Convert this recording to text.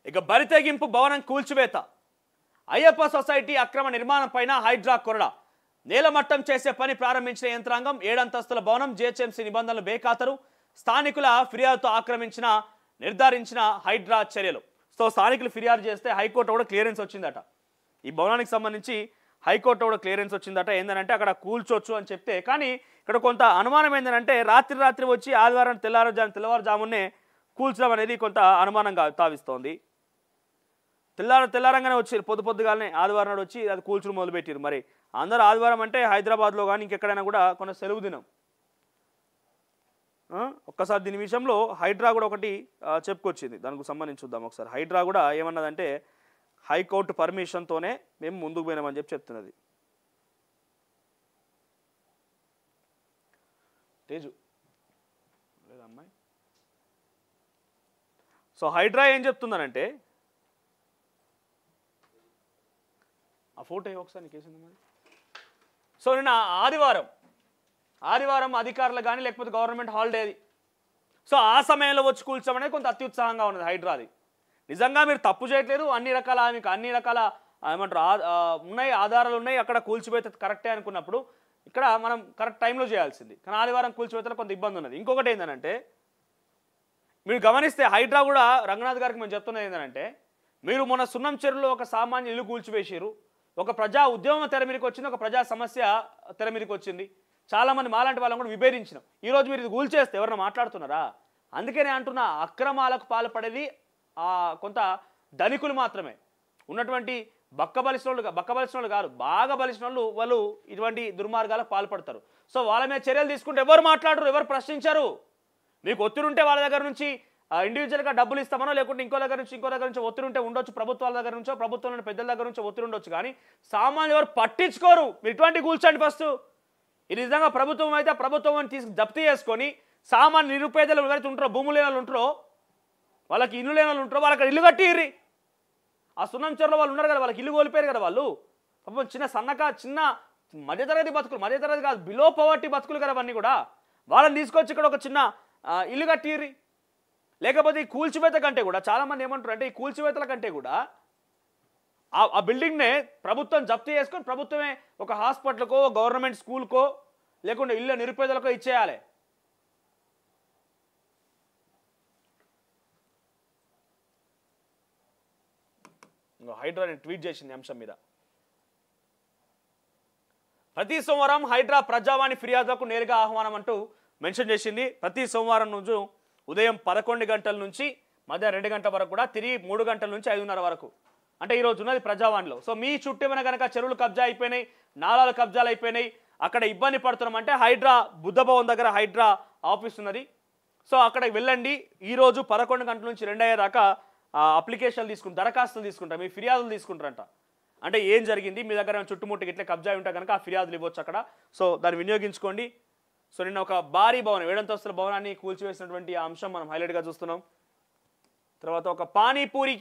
ఇక బరితెగింపు భవనం కూల్చివేత అయ్యప్ప సొసైటీ అక్రమ నిర్మాణం పైన హైడ్రా కొరడ నేలమట్టం చేసే పని ప్రారంభించిన యంత్రాంగం 7 అంతస్తుల భవనం జీహెచ్ఎంసీ నిబంధనలు బేఖాతరు స్థానికుల ఫిర్యాదుతో నిర్ధారించిన హైడ్రా చర్యలు సో స్థానికులు ఫిర్యాదు చేస్తే హైకోర్టు కూడా క్లియరెన్స్ వచ్చిందట ఈ భవనానికి సంబంధించి హైకోర్టు కూడా క్లియరెన్స్ వచ్చిందట ఏందంటే అక్కడ కూల్చొచ్చు అని చెప్తే కానీ ఇక్కడ కొంత అనుమానం ఏందంటే రాత్రి వచ్చి ఆదివారం తెల్లవారుజామునే కూల్చడం అనేది కొంత అనుమానంగా తావిస్తోంది తెల్లారంగానే వచ్చారు పొద్దుగానే ఆదివారం నాడు వచ్చి అది కూల్చడం మొదలుపెట్టారు మరి అందరూ ఆదివారం అంటే హైదరాబాద్లో కానీ ఇంకెక్కడైనా కూడా కొంత సెలవు దినం ఒక్కసారి దీని విషయంలో హైడ్రా కూడా ఒకటి చెప్పుకొచ్చింది దానికి సంబంధించి చూద్దాం ఒకసారి హైడ్రా కూడా ఏమన్నదంటే హైకోర్టు పర్మిషన్తోనే మేము ముందుకు పోయినామని చెప్తున్నది తేజు లేదమ్మాయి సో హైడ్రా ఏం చెప్తుందనంటే ఆ ఫోటో ఒకసారి నీకేసింది మరి సో నిన్న ఆదివారం అధికారులు కానీ లేకపోతే గవర్నమెంట్ హాలిడే అది సో ఆ సమయంలో వచ్చి కూల్చమనేది కొంత అత్యుత్సాహంగా ఉన్నది హైడ్రాది నిజంగా మీరు తప్పు చేయట్లేదు మీకు అన్ని రకాల ఏమంటారు ఉన్నాయి ఆధారాలు ఉన్నాయి అక్కడ కూల్చిపోతే కరెక్టే అనుకున్నప్పుడు ఇక్కడ మనం కరెక్ట్ టైంలో చేయాల్సింది కానీ ఆదివారం కూల్చిపోతే కొంత ఇబ్బంది ఉన్నది ఇంకొకటి ఏంటంటే మీరు గమనిస్తే హైడ్రా కూడా రంగనాథ్ గారికి మేము చెప్తున్నది ఏంటంటే మీరు మొన్న సున్నం చెరువులో ఒక సామాన్య ఇల్లు కూల్చివేసారు ఒక ప్రజా ఉద్యమం తెర మీదకి వచ్చింది ఒక ప్రజా సమస్య తెర మీదకి వచ్చింది చాలామంది మాలాంటి వాళ్ళని కూడా విభేదించినాం ఈరోజు మీరు ఇది కూల్చేస్తే ఎవరన్నా మాట్లాడుతున్నారా అందుకనే అంటున్నా అక్రమాలకు పాల్పడేది కొంత ధనికులు మాత్రమే ఉన్నటువంటి బక్కబలిసిన వాళ్ళు కాదు బాగా బలిసిన వాళ్ళు ఇటువంటి దుర్మార్గాలకు పాల్పడతారు సో వాళ్ళ మీద చర్యలు తీసుకుంటే ఎవరు మాట్లాడరు ఎవరు ప్రశ్నించారు మీకు ఒత్తిడి ఉంటే వాళ్ళ దగ్గర నుంచి ఇండివిజువల్గా డబ్బులు ఇస్తామనో లేకుంటే ఇంకో దగ్గర నుంచి ఒత్తిడి ఉంటే ఉండొచ్చు ప్రభుత్వాల దగ్గర నుంచో ప్రభుత్వంలోని పెద్దల దగ్గర నుంచో ఒత్తిడి ఉండొచ్చు కానీ సామాన్యులు ఎవరు పట్టించుకోరు మీరు ఇటువంటి కూల్చండి ఫస్ట్ ఇది నిజంగా ప్రభుత్వం అయితే ప్రభుత్వం జప్తీ చేసుకొని సామాన్య నిరుపేదలు ఎవరైతే ఉంటారో భూములు లేని వాళ్ళు ఉంటారో వాళ్ళకి ఇల్లు లేని వాళ్ళు ఉంటారో వాళ్ళకి ఇల్లు కట్టిర్రి ఆ సున్నం చెరువులో వాళ్ళు ఉన్నారు కదా వాళ్ళకి ఇల్లు కోల్పోయారు కదా వాళ్ళు పాపం చిన్న మధ్యతరగతి కాదు బిలో పవర్టీ బతుకులు కదా అవన్నీ కూడా వాళ్ళని తీసుకొచ్చి ఇక్కడ ఒక చిన్న ఇల్లు కట్టిర్రి లేకపోతే ఈ కూల్చివేత కంటే కూడా చాలామంది ఏమంటారు అంటే ఈ కూల్చివేతల కంటే కూడా ఆ బిల్డింగ్నే ప్రభుత్వం జప్తు చేసుకొని ప్రభుత్వమే ఒక హాస్పిటల్కో గవర్నమెంట్ స్కూల్కో లేకుంటే ఇల్లు నిరుపేదలకో ఇచ్చేయాలి హైడ్రా ట్వీట్ చేసింది అంశం మీద ప్రతి సోమవారం హైడ్రా ప్రజావాణి ఫిర్యాదులకు నేరుగా ఆహ్వానం అంటూ మెన్షన్ చేసింది ప్రతి సోమవారం రోజు ఉదయం 11 గంటల నుంచి మధ్యాహ్నం 2 గంటల వరకు కూడా తిరిగి 3 గంటల నుంచి 5:30 వరకు అంటే ఈరోజు ఉన్నది ప్రజావాణిలో సో మీ చుట్టూమైన కనుక చెరువులు కబ్జా అయిపోయినాయి నాలాలు కబ్జాలు అయిపోయినాయి అక్కడ ఇబ్బంది పడుతున్నామంటే హైడ్రా బుద్ధభవన్ దగ్గర హైడ్రా ఆఫీస్ ఉన్నది సో అక్కడికి వెళ్ళండి ఈరోజు 11 గంటల నుంచి 2 అయ్యేదాకా అప్లికేషన్లు దరఖాస్తులు తీసుకుంటారు మీ ఫిర్యాదులు తీసుకుంటారంట అంటే ఏం జరిగింది మీ దగ్గర చుట్టుముట్టుకి ఇట్లా కబ్జా ఉంటే కనుక ఆ ఫిర్యాదులు ఇవ్వచ్చు అక్కడ సో దాన్ని వినియోగించుకోండి సో నిన్న ఒక భారీ భవనం 7 అంతస్తుల భవనాన్ని కూల్చివేసినటువంటి ఆ అంశం మనం హైలైట్గా చూస్తున్నాం తర్వాత ఒక పానీపూరి